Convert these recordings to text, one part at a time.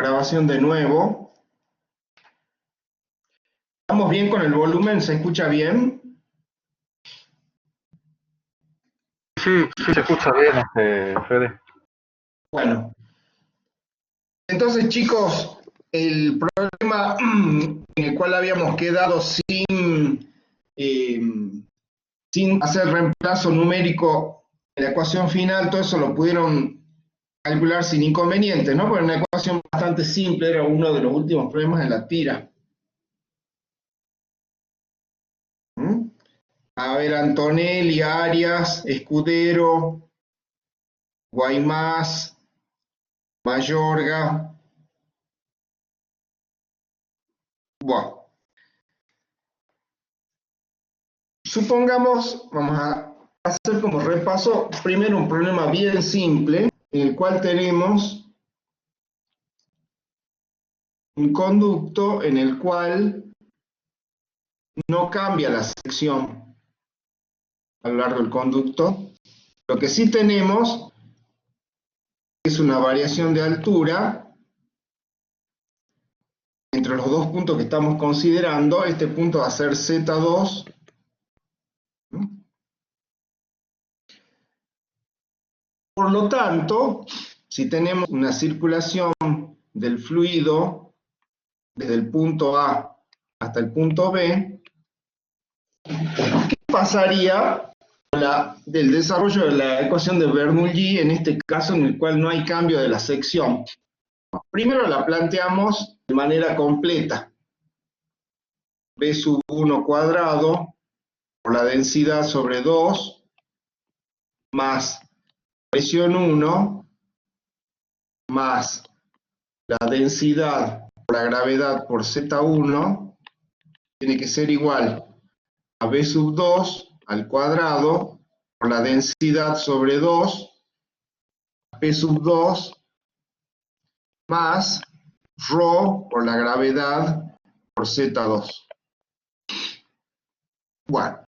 grabación de nuevo. ¿Estamos bien con el volumen? ¿Se escucha bien? Sí, se escucha bien, Fede. Bueno, entonces chicos, el problema en el cual habíamos quedado sin hacer reemplazo numérico en la ecuación final, todo eso lo pudieron calcular sin inconvenientes, ¿no? Porque una ecuación bastante simple, era uno de los últimos problemas de la tira. A ver, Antonelli, Arias, Escudero, Guaymás, Mayorga. Bueno, supongamos, vamos a hacer como repaso, primero un problema bien simple, en el cual tenemos un conducto en el cual no cambia la sección a lo largo del conducto. Lo que sí tenemos es una variación de altura entre los dos puntos que estamos considerando. Este punto va a ser Z2. Por lo tanto, si tenemos una circulación del fluido desde el punto A hasta el punto B, ¿qué pasaría del desarrollo de la ecuación de Bernoulli, en este caso en el cual no hay cambio de la sección? Primero la planteamos de manera completa. B sub 1 cuadrado por la densidad sobre 2 más presión 1 más la densidad por la gravedad por Z1 tiene que ser igual a B sub 2 al cuadrado por la densidad sobre 2 P sub 2 más ρ por la gravedad por Z2. Bueno,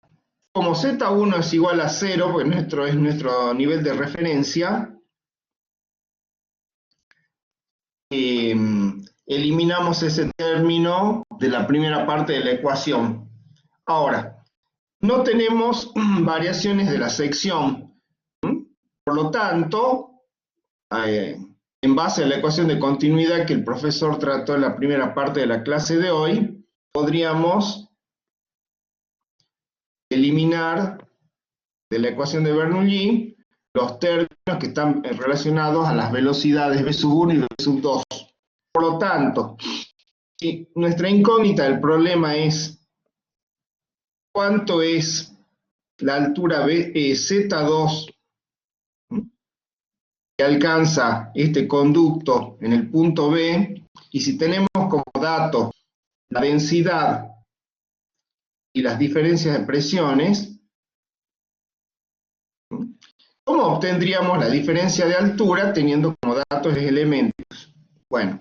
como Z1 es igual a 0, porque es nuestro nivel de referencia, eliminamos ese término de la primera parte de la ecuación. Ahora, no tenemos variaciones de la sección, por lo tanto, en base a la ecuación de continuidad que el profesor trató en la primera parte de la clase de hoy, podríamos eliminar de la ecuación de Bernoulli los términos que están relacionados a las velocidades v sub 1 y v sub 2. Por lo tanto, si nuestra incógnita del problema es cuánto es la altura Z2 que alcanza este conducto en el punto B, y si tenemos como dato la densidad y las diferencias de presiones, ¿cómo obtendríamos la diferencia de altura teniendo como datos elementos? Bueno,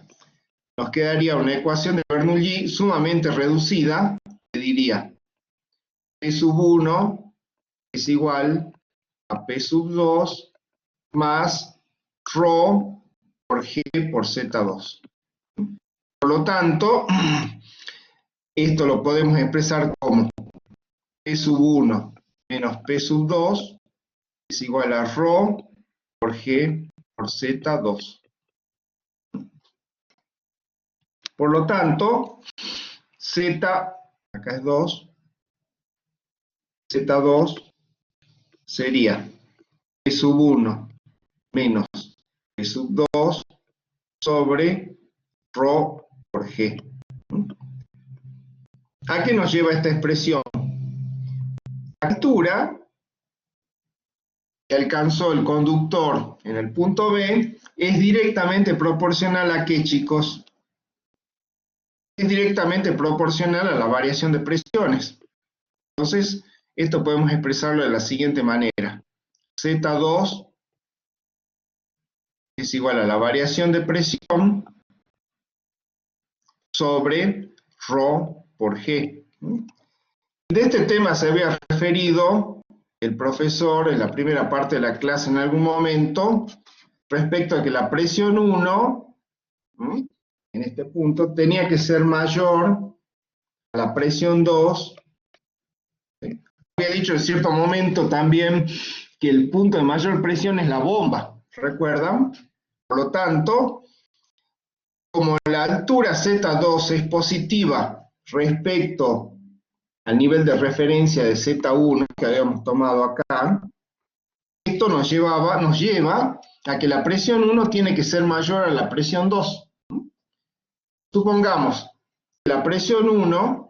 nos quedaría una ecuación de Bernoulli sumamente reducida, que diría P sub 1 es igual a P sub 2 más ρ por G por Z2. Por lo tanto, esto lo podemos expresar como P sub 1 menos P sub 2 es igual a ρ por G por Z2. Por lo tanto, Z, acá es 2, Z2 sería P sub 1 menos P sub 2 sobre ρ por G. ¿A qué nos lleva esta expresión? La altura que alcanzó el conductor en el punto B es directamente proporcional a ¿qué, chicos? Es directamente proporcional a la variación de presiones. Entonces, esto podemos expresarlo de la siguiente manera. Z2 es igual a la variación de presión sobre ρ por G. De este tema se había referido el profesor en la primera parte de la clase en algún momento, respecto a que la presión 1 en este punto, tenía que ser mayor a la presión 2. Había dicho en cierto momento también que el punto de mayor presión es la bomba, ¿recuerdan? Por lo tanto, como la altura Z2 es positiva respecto al nivel de referencia de Z1 que habíamos tomado acá, esto nos lleva a que la presión 1 tiene que ser mayor a la presión 2. Supongamos que la presión 1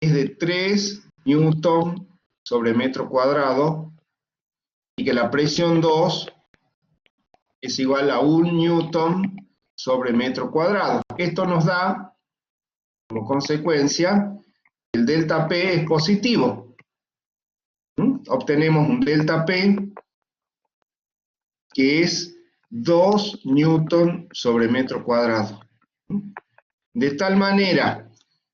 es de 3 newton sobre metro cuadrado y que la presión 2 es igual a 1 newton sobre metro cuadrado. Esto nos da, como consecuencia, el delta P es positivo. Obtenemos un delta P que es 2 newton sobre metro cuadrado. De tal manera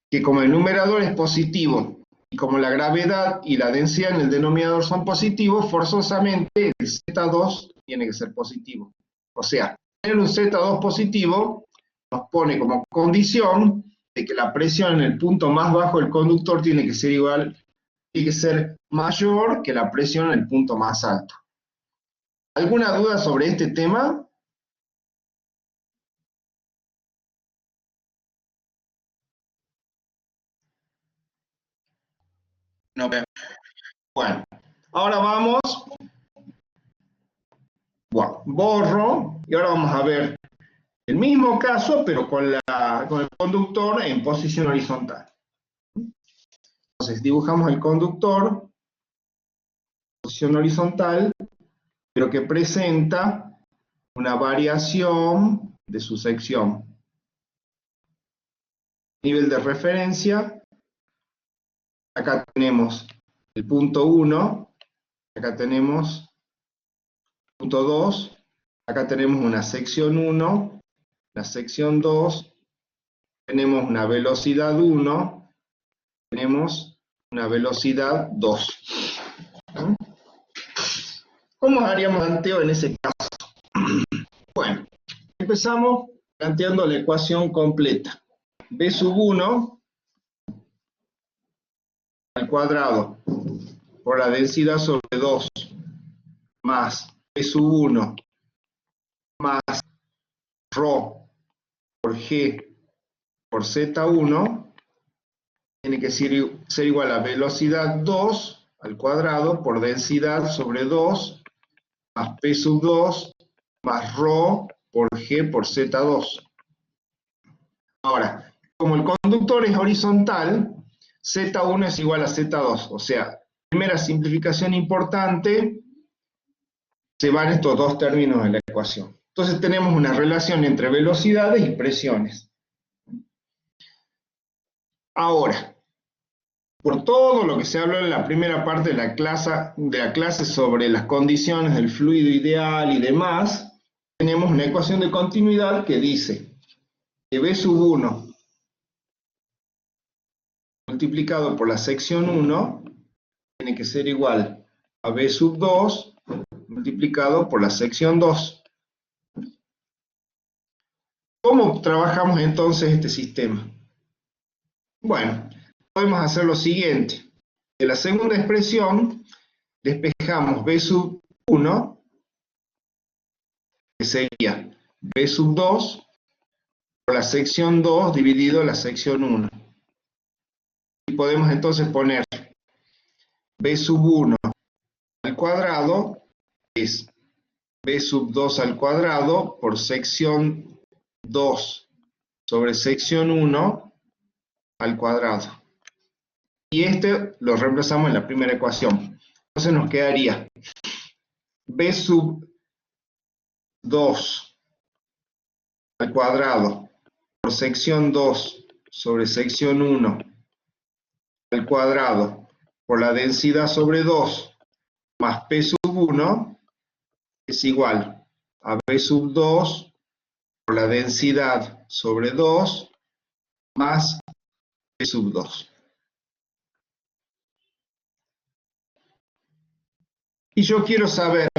que como el numerador es positivo y como la gravedad y la densidad en el denominador son positivos, forzosamente el Z2 tiene que ser positivo. O sea, tener un Z2 positivo nos pone como condición de que la presión en el punto más bajo del conductor tiene que ser mayor que la presión en el punto más alto. ¿Alguna duda sobre este tema? No. Bueno, ahora vamos, borro, y ahora vamos a ver el mismo caso, pero con el conductor en posición horizontal. Entonces dibujamos el conductor en posición horizontal, pero que presenta una variación de su sección. Nivel de referencia, acá tenemos el punto 1, acá tenemos el punto 2, acá tenemos una sección 1, la sección 2, tenemos una velocidad 1, tenemos una velocidad 2. ¿Cómo haríamos planteo en ese caso? Bueno, empezamos planteando la ecuación completa. B sub 1 al cuadrado por la densidad sobre 2 más B sub 1 más ρ por G por Z1 tiene que ser igual a velocidad 2 al cuadrado por densidad sobre 2 más P sub 2 más ρ por G por Z2. Ahora, como el conductor es horizontal, Z1 es igual a Z2, o sea, primera simplificación importante, se van estos dos términos en la ecuación. Entonces tenemos una relación entre velocidades y presiones. Ahora, por todo lo que se habló en la primera parte de la clase sobre las condiciones del fluido ideal y demás, tenemos una ecuación de continuidad que dice que B sub 1 multiplicado por la sección 1 tiene que ser igual a B sub 2 multiplicado por la sección 2. ¿Cómo trabajamos entonces este sistema? Bueno, podemos hacer lo siguiente. De la segunda expresión, despejamos B sub 1, que sería B sub 2 por la sección 2 dividido la sección 1. Y podemos entonces poner B sub 1 al cuadrado, es B sub 2 al cuadrado por sección 2 sobre sección 1 al cuadrado. Y este lo reemplazamos en la primera ecuación. Entonces nos quedaría B sub 2 al cuadrado por sección 2 sobre sección 1 al cuadrado por la densidad sobre 2 más P sub 1 es igual a B sub 2 por la densidad sobre 2 más P sub 2. Y yo quiero saber,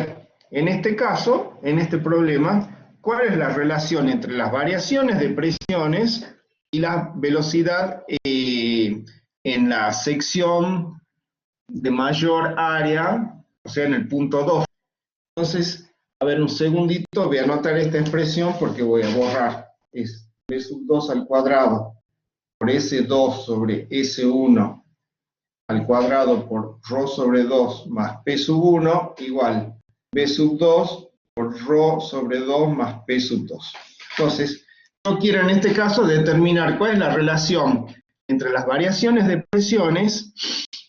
en este caso, en este problema, ¿cuál es la relación entre las variaciones de presiones y la velocidad en la sección de mayor área, o sea, en el punto 2? Entonces, a ver, un segundito, voy a anotar esta expresión porque voy a borrar. Es b sub 2 al cuadrado por S2 sobre S1 al cuadrado por ρ sobre 2 más P sub 1 igual B sub 2 por ρ sobre 2 más P sub 2. Entonces, yo quiero en este caso determinar cuál es la relación entre las variaciones de presiones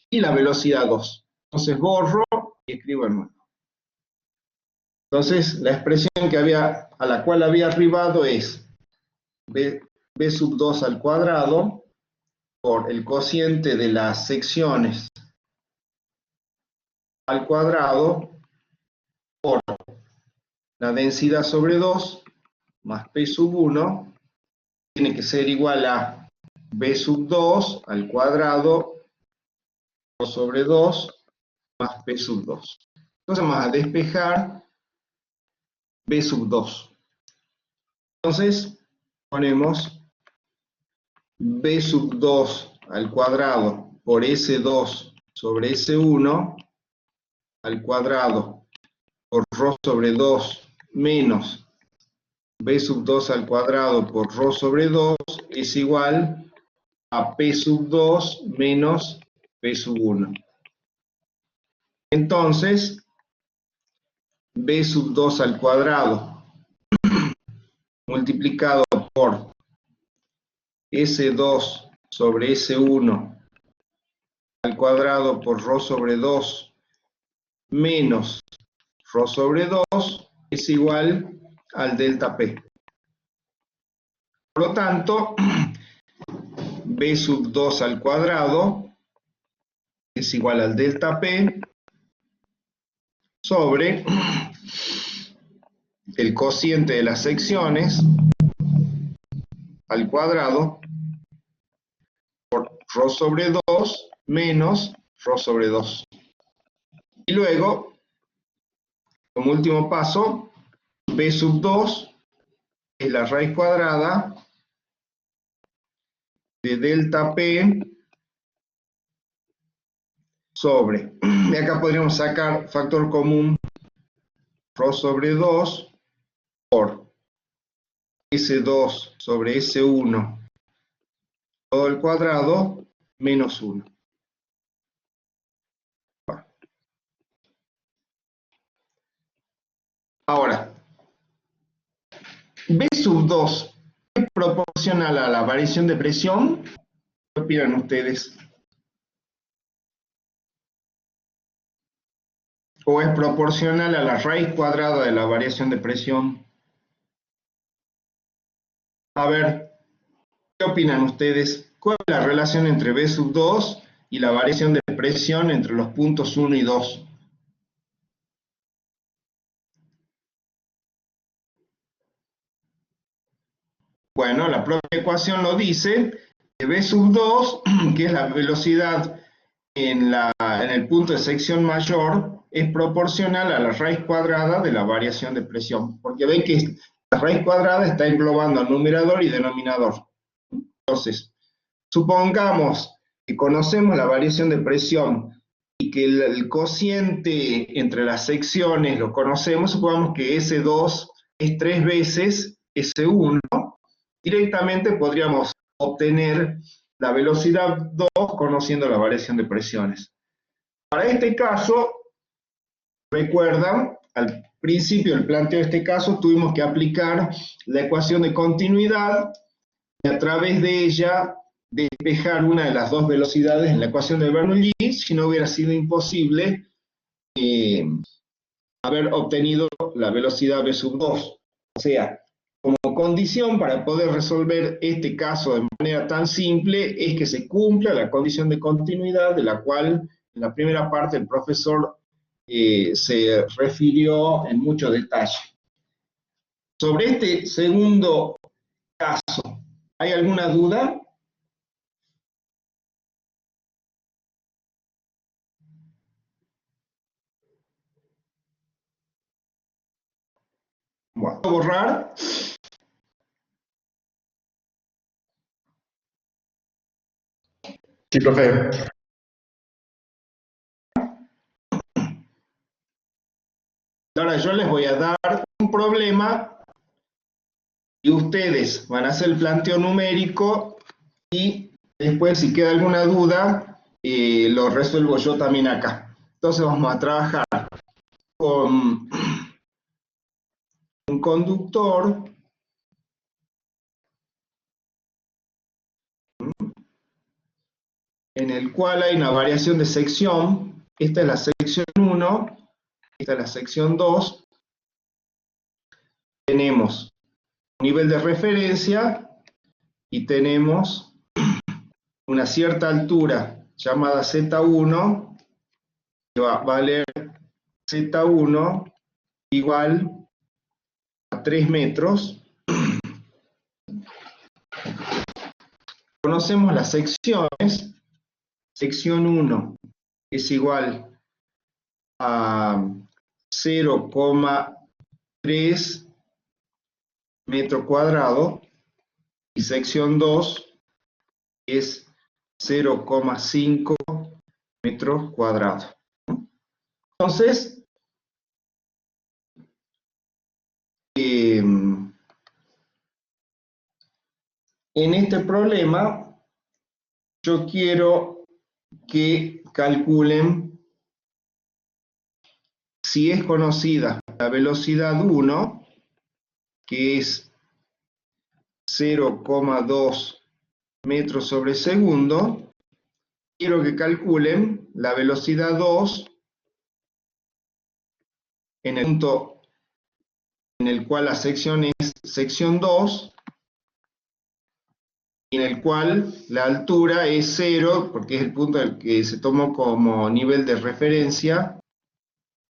y la velocidad 2. Entonces borro y escribo de nuevo. Entonces, la expresión a la cual había arribado es B sub 2 al cuadrado por el cociente de las secciones al cuadrado por la densidad sobre 2 más P sub 1 tiene que ser igual a B sub 2 al cuadrado sobre 2 más P sub 2. Entonces vamos a despejar B sub 2. Entonces ponemos B sub 2 al cuadrado por S2 sobre S1 al cuadrado por ρ sobre 2 menos B sub 2 al cuadrado por ρ sobre 2 es igual a P sub 2 menos P sub 1. Entonces, B sub 2 al cuadrado multiplicado por S2 sobre S1 al cuadrado por ρ sobre 2 menos ρ sobre 2 es igual al delta P. Por lo tanto, B sub 2 al cuadrado es igual al delta P sobre el cociente de las secciones al cuadrado por ρ sobre 2 menos ρ sobre 2. Y luego, como último paso, B sub 2 es la raíz cuadrada de delta P sobre, y acá podríamos sacar factor común ρ sobre 2 por S2 sobre S1 todo al cuadrado menos 1. Ahora, B sub 2 es proporcional a la variación de presión. ¿Qué opinan ustedes? ¿O es proporcional a la raíz cuadrada de la variación de presión? A ver, ¿qué opinan ustedes? ¿Cuál es la relación entre B sub 2 y la variación de presión entre los puntos 1 y 2? Bueno, la propia ecuación lo dice, que B sub 2, que es la velocidad en el punto de sección mayor, es proporcional a la raíz cuadrada de la variación de presión, porque ven que la raíz cuadrada está englobando al numerador y denominador. Entonces, supongamos que conocemos la variación de presión y que el cociente entre las secciones lo conocemos, supongamos que S2 es 3 veces S1, directamente podríamos obtener la velocidad 2 conociendo la variación de presiones. Para este caso, recuerdan, al principio del planteo de este caso tuvimos que aplicar la ecuación de continuidad y a través de ella despejar una de las dos velocidades en la ecuación de Bernoulli, si no hubiera sido imposible haber obtenido la velocidad v sub 2. O sea, como condición para poder resolver este caso de manera tan simple es que se cumpla la condición de continuidad de la cual en la primera parte el profesor se refirió en mucho detalle. Sobre este segundo caso, ¿hay alguna duda? Bueno. Bueno, voy a borrar. Sí, profe. Ahora yo les voy a dar un problema y ustedes van a hacer el planteo numérico y después si queda alguna duda lo resuelvo yo también acá. Entonces vamos a trabajar con un conductor en el cual hay una variación de sección. Esta es la sección 1, esta es la sección 2. Tenemos un nivel de referencia y tenemos una cierta altura llamada Z1, que va a valer Z1 igual a 3 metros. Conocemos las secciones. Sección 1 es igual a 0,3 metros cuadrados y sección 2 es 0,5 metros cuadrados. Entonces, en este problema yo quiero que calculen si es conocida la velocidad 1, que es 0,2 metros sobre segundo. Quiero que calculen la velocidad 2 en el punto en el cual la sección es sección 2 y en el cual la altura es 0, porque es el punto en el que se tomó como nivel de referencia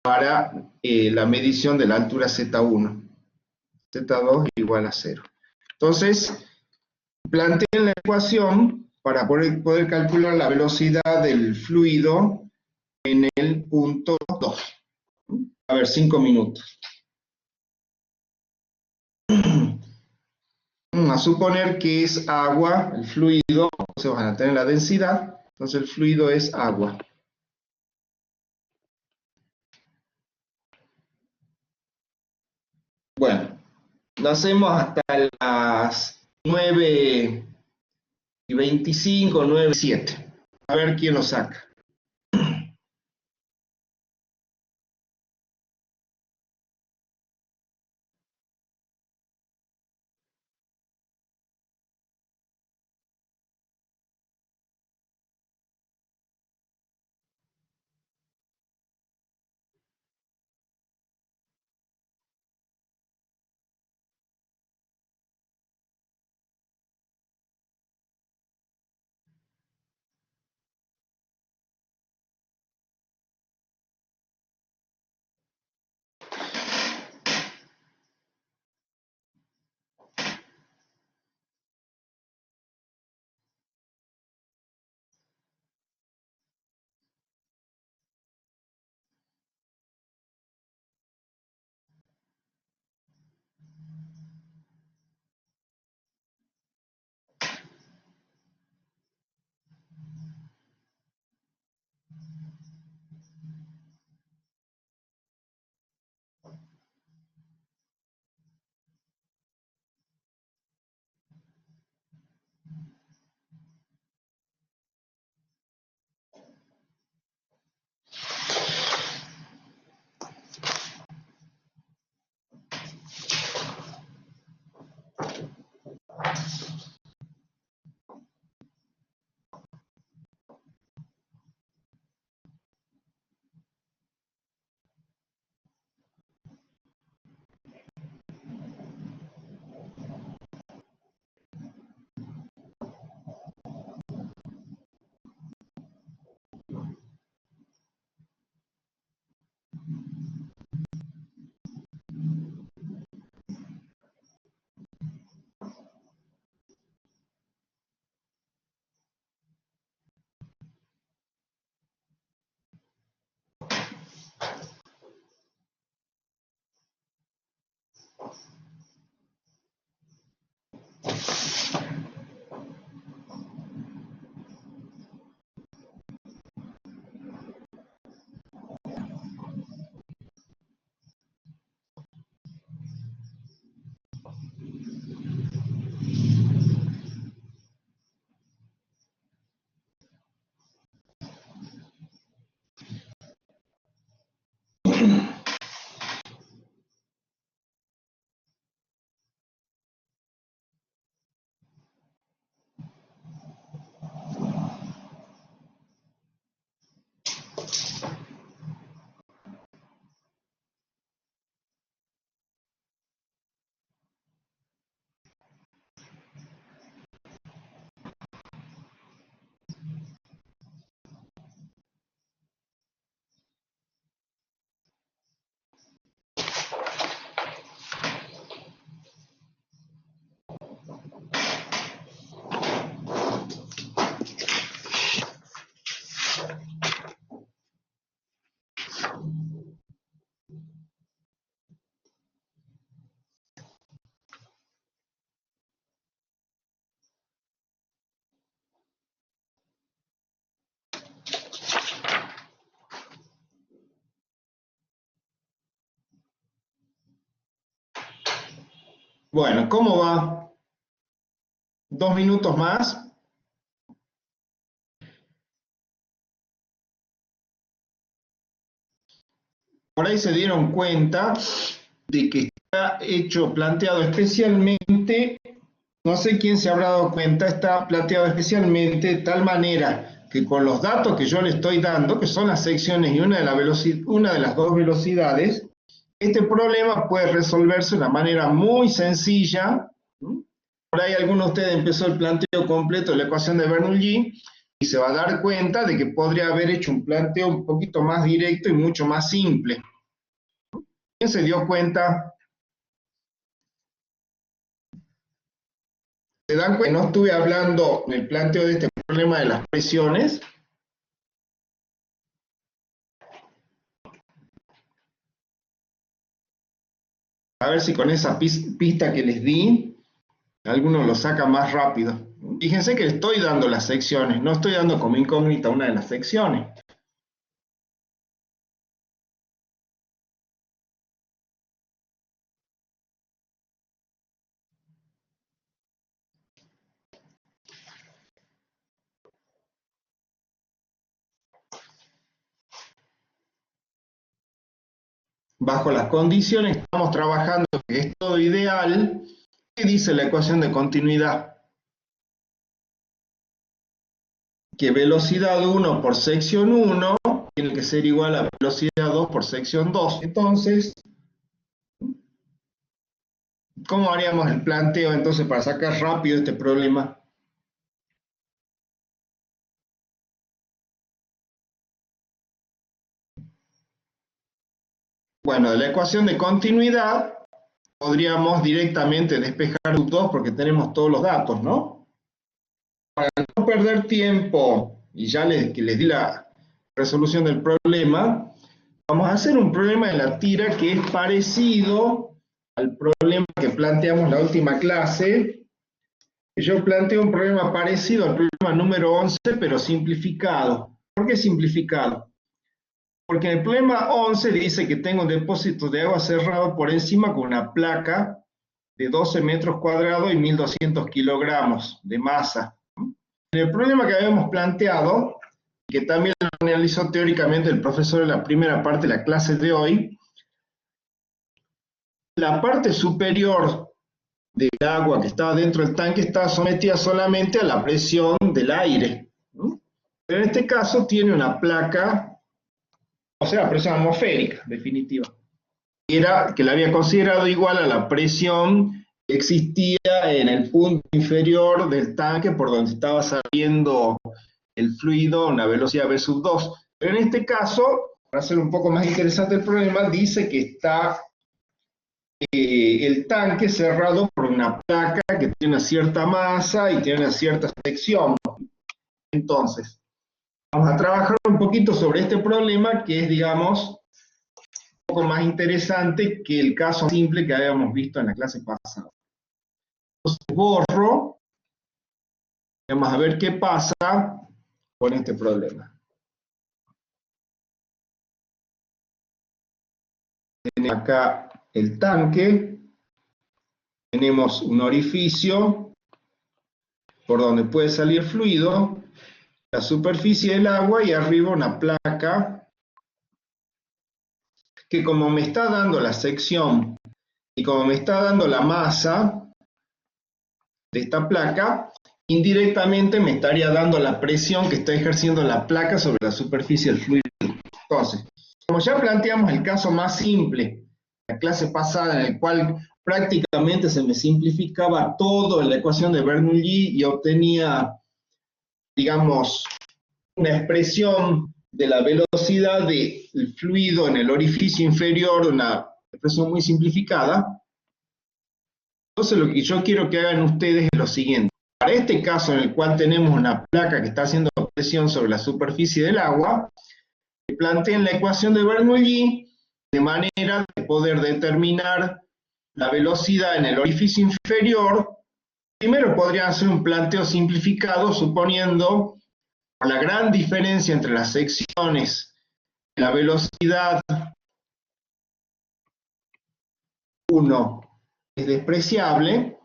para la medición de la altura Z1. Z2 igual a 0. Entonces, planteen la ecuación para poder calcular la velocidad del fluido en el punto 2. A ver, 5 minutos. Vamos a suponer que es agua, el fluido, entonces van a tener la densidad, entonces el fluido es agua. Bueno, lo hacemos hasta las 9:25, 9:07. A ver quién lo saca. Bueno, ¿cómo va? 2 minutos más. Por ahí se dieron cuenta de que está planteado especialmente, no sé quién se habrá dado cuenta, está planteado especialmente de tal manera que con los datos que yo le estoy dando, que son las secciones y una de las dos velocidades, este problema puede resolverse de una manera muy sencilla. Por ahí alguno de ustedes empezó el planteo completo de la ecuación de Bernoulli y se va a dar cuenta de que podría haber hecho un planteo un poquito más directo y mucho más simple. ¿Quién se dio cuenta? ¿Se dan cuenta que no estuve hablando en el planteo de este problema de las presiones? A ver si con esa pista que les di, alguno lo saca más rápido. Fíjense que le estoy dando las secciones, no estoy dando como incógnita una de las secciones. Bajo las condiciones que estamos trabajando, que es todo ideal, ¿qué dice la ecuación de continuidad? Que velocidad 1 por sección 1 tiene que ser igual a velocidad 2 por sección 2. Entonces, ¿cómo haríamos el planteo entonces para sacar rápido este problema? Bueno, de la ecuación de continuidad podríamos directamente despejar U2 porque tenemos todos los datos, ¿no? Para no perder tiempo, y ya que les di la resolución del problema, vamos a hacer un problema de la tira que es parecido al problema que planteamos la última clase. Yo planteo un problema parecido al problema número 11, pero simplificado. ¿Por qué simplificado? Porque en el problema 11 dice que tengo un depósito de agua cerrado por encima con una placa de 12 metros cuadrados y 1200 kilogramos de masa. En el problema que habíamos planteado, que también lo analizó teóricamente el profesor en la primera parte de la clase de hoy, la parte superior del agua que estaba dentro del tanque estaba sometida solamente a la presión del aire. Pero en este caso tiene una placa, o sea, presión atmosférica, definitiva. Era que la había considerado igual a la presión que existía en el punto inferior del tanque por donde estaba saliendo el fluido a una velocidad V sub 2. Pero en este caso, para hacer un poco más interesante el problema, dice que está el tanque cerrado por una placa que tiene una cierta masa y tiene una cierta sección. Entonces, vamos a trabajar un poquito sobre este problema que es, digamos, un poco más interesante que el caso simple que habíamos visto en la clase pasada. Entonces borro, vamos a ver qué pasa con este problema. Tenemos acá el tanque, tenemos un orificio por donde puede salir fluido, la superficie del agua y arriba una placa que como me está dando la sección y como me está dando la masa de esta placa, indirectamente me estaría dando la presión que está ejerciendo la placa sobre la superficie del fluido. Entonces, como ya planteamos el caso más simple, la clase pasada en el cual prácticamente se me simplificaba todo en la ecuación de Bernoulli y obtenía, digamos, una expresión de la velocidad del fluido en el orificio inferior, una expresión muy simplificada. Entonces lo que yo quiero que hagan ustedes es lo siguiente. Para este caso en el cual tenemos una placa que está haciendo presión sobre la superficie del agua, planteen la ecuación de Bernoulli de manera de poder determinar la velocidad en el orificio inferior. Primero podrían hacer un planteo simplificado suponiendo por la gran diferencia entre las secciones de la velocidad 1 es despreciable,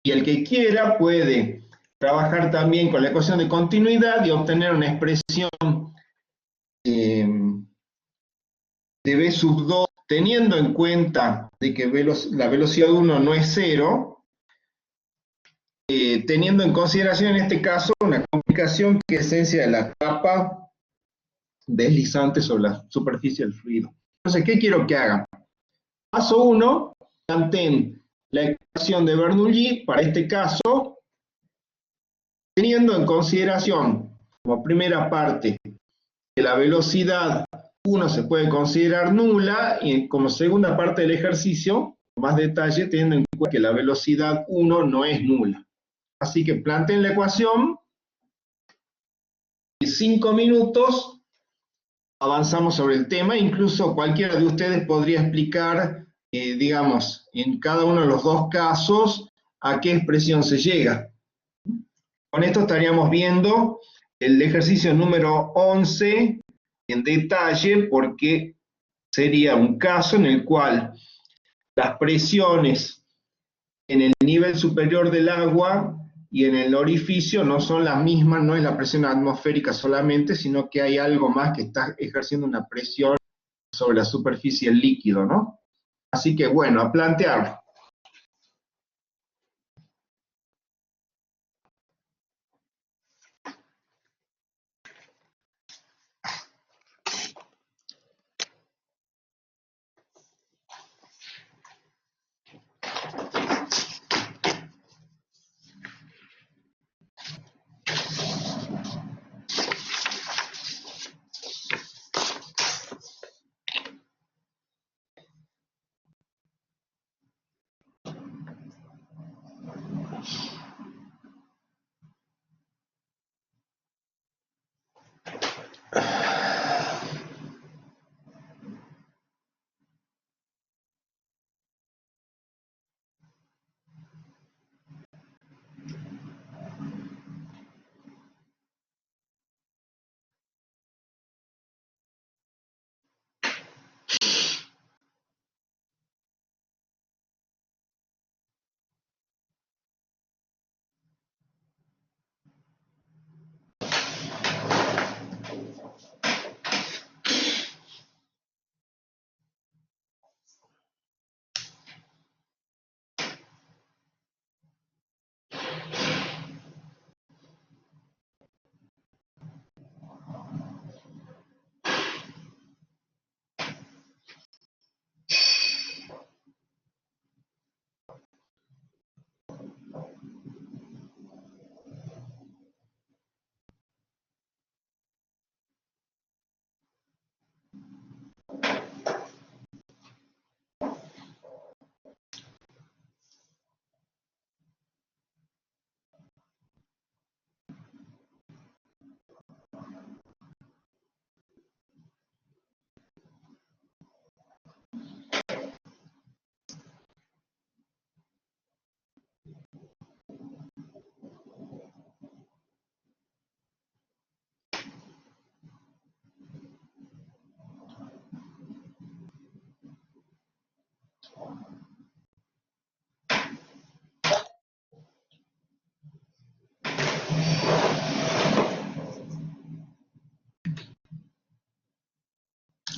y el que quiera puede trabajar también con la ecuación de continuidad y obtener una expresión de b sub 2, teniendo en cuenta de que la velocidad 1 no es 0, teniendo en consideración en este caso una complicación que es esencia de la capa deslizante sobre la superficie del fluido. Entonces, ¿qué quiero que hagan? Paso 1, planteen la ecuación de Bernoulli para este caso, teniendo en consideración como primera parte que la velocidad 1 se puede considerar nula, y como segunda parte del ejercicio, con más detalle, teniendo en cuenta que la velocidad 1 no es nula. Así que planteen la ecuación, en 5 minutos avanzamos sobre el tema, incluso cualquiera de ustedes podría explicar, digamos, en cada uno de los dos casos, a qué expresión se llega. Con esto estaríamos viendo el ejercicio número 11 en detalle, porque sería un caso en el cual las presiones en el nivel superior del agua y en el orificio no son las mismas, no es la presión atmosférica solamente, sino que hay algo más que está ejerciendo una presión sobre la superficie del líquido, ¿no? Así que bueno, a plantearlo.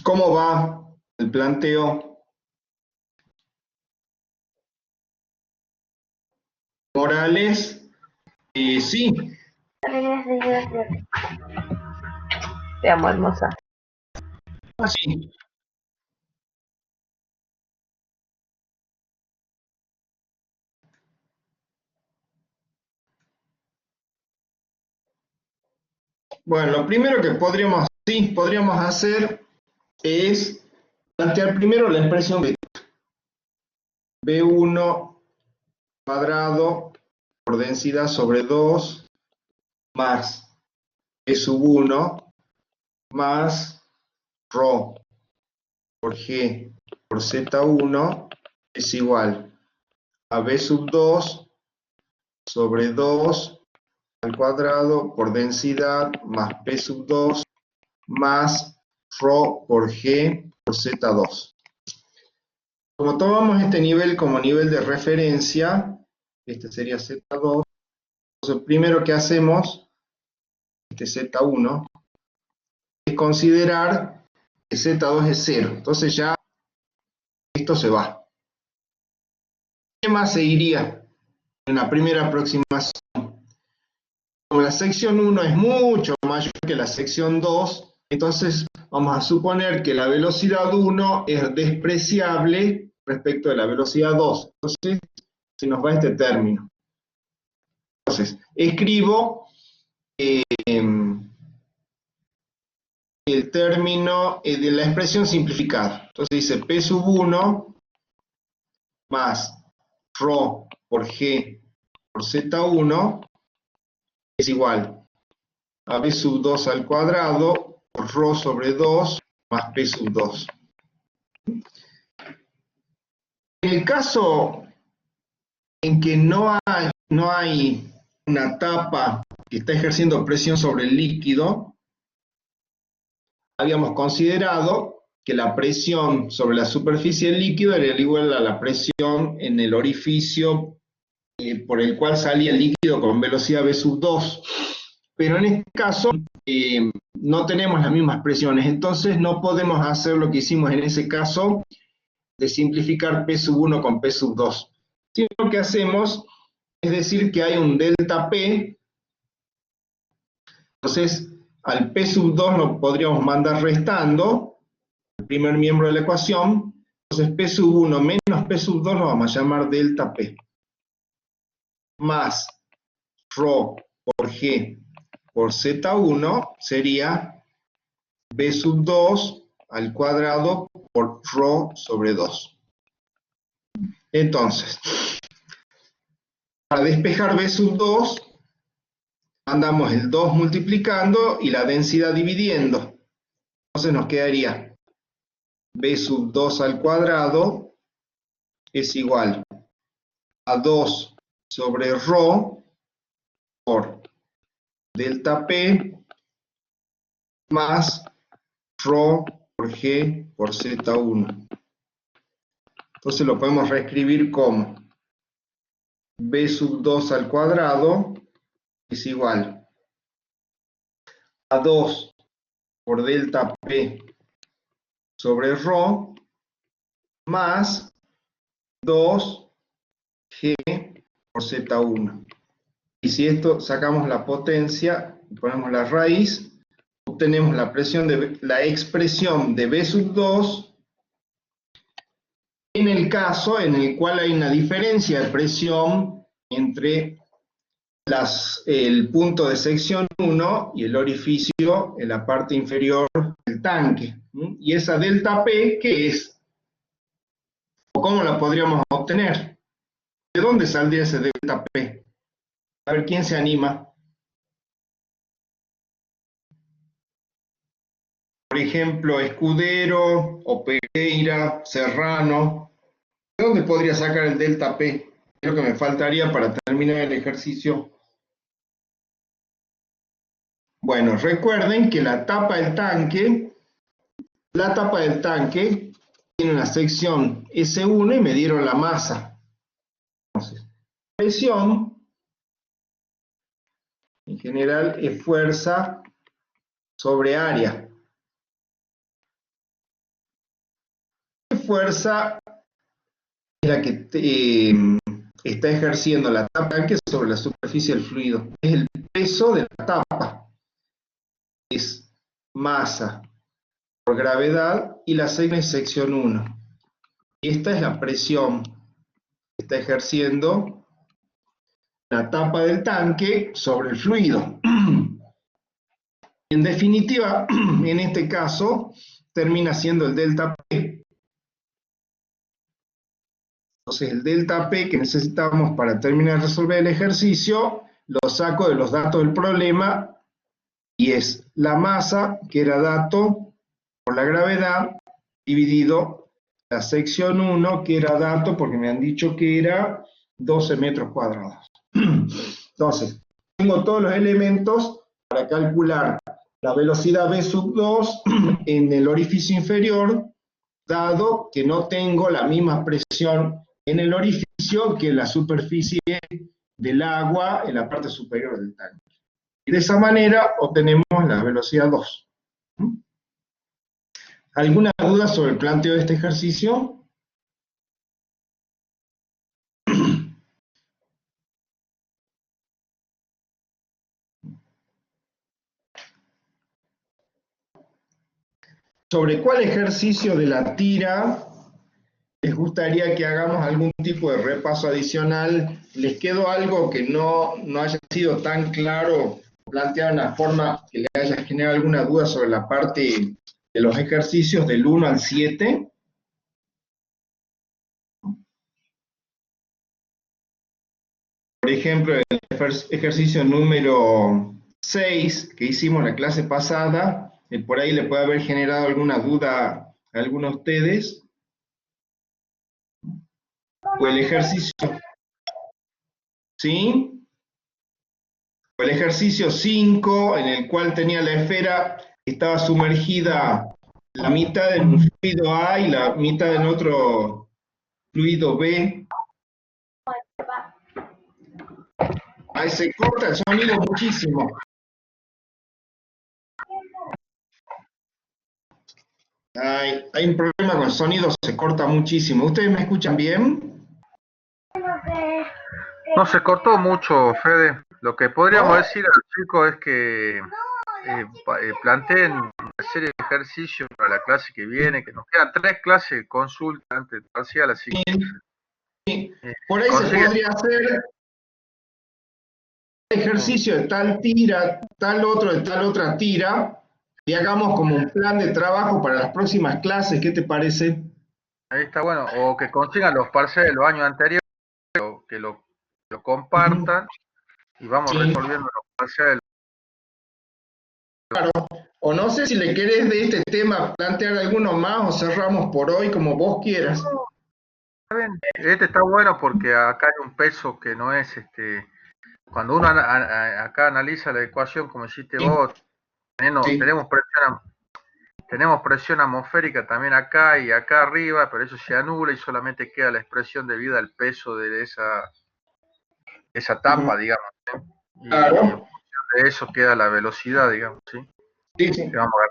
¿Cómo va el planteo? Morales, sí. Te amo, hermosa. Sí. Bueno, lo primero que podríamos hacer es plantear primero la expresión de B1 cuadrado por densidad sobre 2 más B sub 1 más ρ por G por Z1 es igual a B sub 2 sobre 2 al cuadrado por densidad más P sub 2 más ρ por G por Z2. Como tomamos este nivel como nivel de referencia, este sería Z2, entonces primero que hacemos, este Z1, es considerar que Z2 es 0. Entonces ya esto se va. ¿Qué más se iría en la primera aproximación? Como la sección 1 es mucho mayor que la sección 2, entonces vamos a suponer que la velocidad 1 es despreciable respecto de la velocidad 2. Entonces se nos va este término. Entonces, escribo el término de la expresión simplificada. Entonces dice P sub 1 más ρ por G por Z1 es igual a B sub 2 al cuadrado por ρ sobre 2 más P sub 2. En el caso en que no hay una tapa que está ejerciendo presión sobre el líquido, habíamos considerado que la presión sobre la superficie del líquido era igual a la presión en el orificio por el cual salía el líquido con velocidad V sub 2. Pero en este caso no tenemos las mismas presiones, entonces no podemos hacer lo que hicimos en ese caso de simplificar P sub 1 con P sub 2. Sino lo que hacemos es decir que hay un delta P, entonces al P sub 2 lo podríamos mandar restando, el primer miembro de la ecuación, entonces P sub 1 menos P sub 2 lo vamos a llamar delta P, más ρ por G por Z1 sería B sub 2 al cuadrado por ρ sobre 2. Entonces, para despejar B sub 2, mandamos el 2 multiplicando y la densidad dividiendo. Entonces nos quedaría B sub 2 al cuadrado es igual a 2 sobre ρ por delta P más ρ por G por Z1. Entonces lo podemos reescribir como B sub 2 al cuadrado es igual a 2 por delta P sobre ρ más 2G por Z1. Y si esto sacamos la potencia y ponemos la raíz, obtenemos la expresión de B sub 2 en el caso en el cual hay una diferencia de presión entre el punto de sección 1 y el orificio en la parte inferior del tanque. Y esa delta P, ¿qué es? ¿O cómo la podríamos obtener? ¿De dónde saldría ese delta P? A ver, ¿quién se anima? Por ejemplo, Escudero, o Pereira, Serrano. ¿De dónde podría sacar el delta P? Es lo que me faltaría para terminar el ejercicio. Bueno, recuerden que la tapa del tanque tiene una sección S1 y me dieron la masa. Entonces, presión en general es fuerza sobre área. ¿Qué fuerza es la que está ejerciendo la tapa del tanque sobre la superficie del fluido? Es el peso de la tapa. Es masa por gravedad y la sigma es sección 1. Y esta es la presión que está ejerciendo la tapa del tanque sobre el fluido. En definitiva, en este caso, termina siendo el delta P. Entonces el delta P que necesitamos para terminar de resolver el ejercicio, lo saco de los datos del problema y es la masa, que era dato por la gravedad, dividido la sección 1, que era dato porque me han dicho que era 12 metros cuadrados. Entonces, tengo todos los elementos para calcular la velocidad V sub 2 en el orificio inferior dado que no tengo la misma presión en el orificio que en la superficie del agua en la parte superior del tanque. Y de esa manera obtenemos la velocidad 2. ¿Alguna duda sobre el planteo de este ejercicio? ¿Sobre cuál ejercicio de la tira les gustaría que hagamos algún tipo de repaso adicional? ¿Les quedó algo que no haya sido tan claro, planteado de una forma que le haya generado alguna duda sobre la parte de los ejercicios del 1 al 7? Por ejemplo, el ejercicio número 6 que hicimos la clase pasada, por ahí le puede haber generado alguna duda a alguno de ustedes. O el ejercicio, ¿sí? O el ejercicio 5, en el cual tenía la esfera, estaba sumergida la mitad en un fluido A y la mitad en otro fluido B. Ahí se corta el sonido muchísimo. Hay un problema con el sonido, se corta muchísimo. ¿Ustedes me escuchan bien? No se cortó mucho, Fede. Lo que podríamos ¿No? decir a los chicos es que planteen una serie de ejercicios para la clase que viene, que nos quedan 3 clases de consulta antes del parcial, así que Por ahí se consigue. podría hacer ejercicio de tal tira, tal otro de tal otra tira, y hagamos como un plan de trabajo para las próximas clases. ¿Qué te parece? Ahí está bueno. O que consigan los parciales de los años anteriores, o que lo compartan y vamos Sí, resolviendo los parciales. o no sé si le querés de este tema plantear alguno más o cerramos por hoy como vos quieras. Este está bueno porque acá hay un peso que no es cuando uno acá analiza la ecuación como hiciste Sí, vos, sí. tenemos presión atmosférica también acá y acá arriba, pero eso se anula y solamente queda la expresión debido al peso de esa tapa, digamos, ¿sí? Y en Claro, función de eso queda la velocidad, digamos, ¿sí? sí, sí, Que vamos a ver.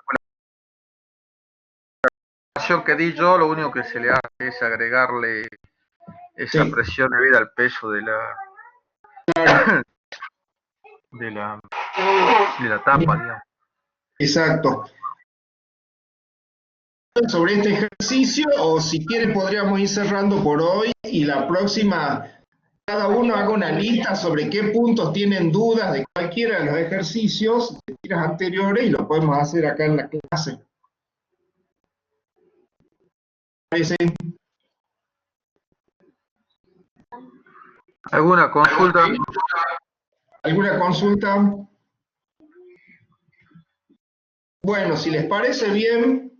La ecuación que di yo, lo único que se le hace es agregarle esa sí, presión debida al peso de claro. la tapa, digamos. Exacto. Sobre este ejercicio, o si quieren podríamos ir cerrando por hoy y la próxima, cada uno haga una lista sobre qué puntos tienen dudas de cualquiera de los ejercicios de tiras anteriores y lo podemos hacer acá en la clase. ¿Parece? ¿Alguna consulta? ¿Alguna consulta? Bueno, si les parece bien,